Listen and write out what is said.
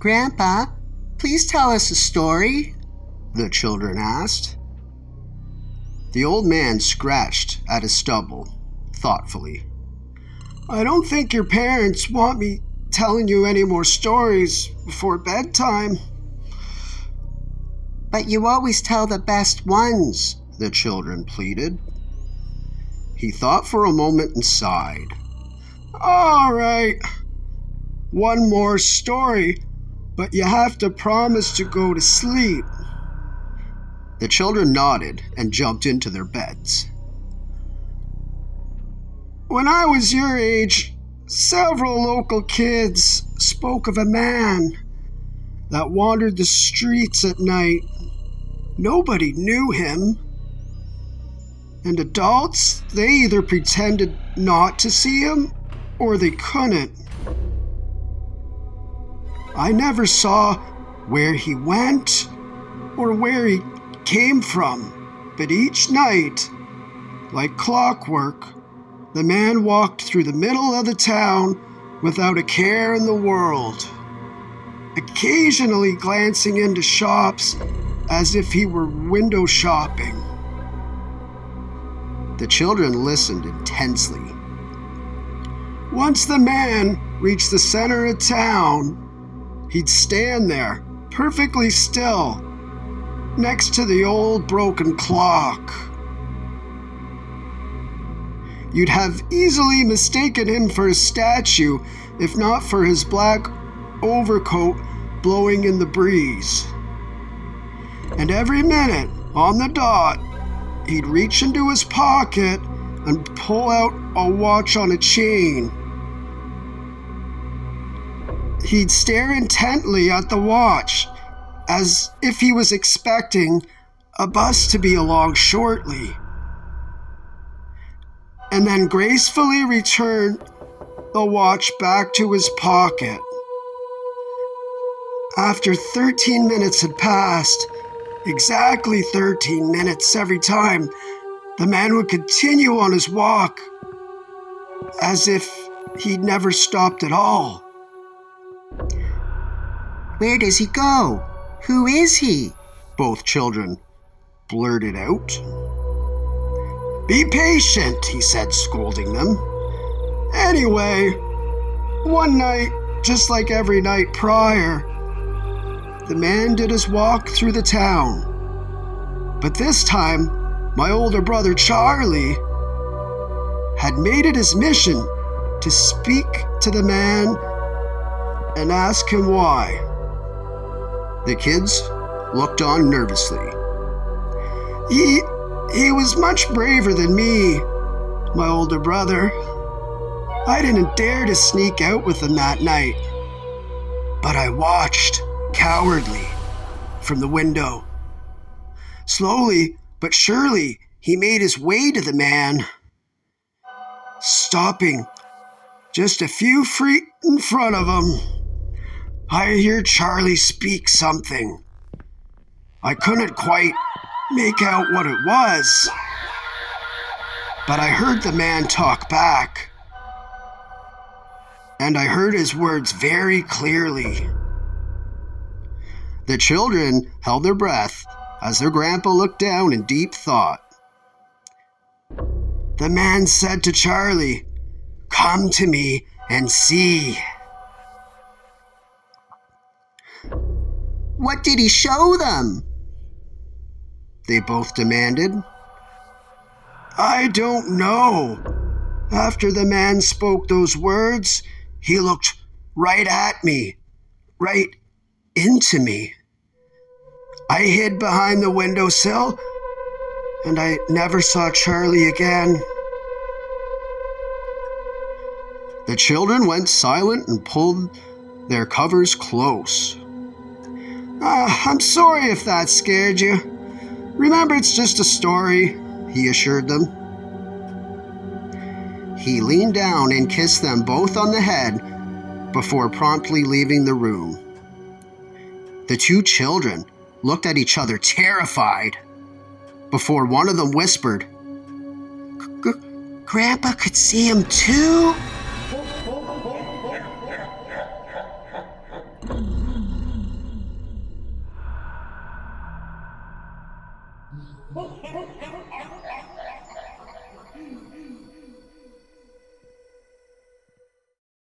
"Grandpa, please tell us a story," the children asked. The old man scratched at his stubble thoughtfully. "I don't think your parents want me telling you any more stories before bedtime." "But you always tell the best ones," the children pleaded. He thought for a moment and sighed. "All right, one more story, but you have to promise to go to sleep." The children nodded and jumped into their beds. "When I was your age, several local kids spoke of a man that wandered the streets at night. Nobody knew him. And adults, they either pretended not to see him or they couldn't. I never saw where he went or where he came from, but each night, like clockwork, the man walked through the middle of the town without a care in the world, occasionally glancing into shops as if he were window shopping." The children listened intensely. "Once the man reached the center of town, he'd stand there, perfectly still, next to the old broken clock. You'd have easily mistaken him for a statue, if not for his black overcoat blowing in the breeze. And every minute, on the dot, he'd reach into his pocket and pull out a watch on a chain. He'd stare intently at the watch, as if he was expecting a bus to be along shortly, and then gracefully return the watch back to his pocket. After 13 minutes had passed, exactly 13 minutes every time, the man would continue on his walk, as if he'd never stopped at all." "Where does he go? Who is he?" both children blurted out. "Be patient," he said, scolding them. "Anyway, one night, just like every night prior, the man did his walk through the town. But this time, my older brother Charlie had made it his mission to speak to the man and ask him why." The kids looked on nervously. He was much braver than me, my older brother. I didn't dare to sneak out with him that night, but I watched, cowardly, from the window. Slowly but surely, he made his way to the man, stopping just a few feet in front of him. I hear Charlie speak something. I couldn't quite make out what it was, but I heard the man talk back, and I heard his words very clearly." The children held their breath as their grandpa looked down in deep thought. "The man said to Charlie, 'Come to me and see.'" "What did he show them?" they both demanded. "I don't know. After the man spoke those words, he looked right at me, right into me. I hid behind the windowsill, and I never saw Charlie again." The children went silent and pulled their covers close. "I'm sorry if that scared you. Remember, it's just a story," he assured them. He leaned down and kissed them both on the head before promptly leaving the room. The two children looked at each other terrified before one of them whispered, "Grandpa could see him too?"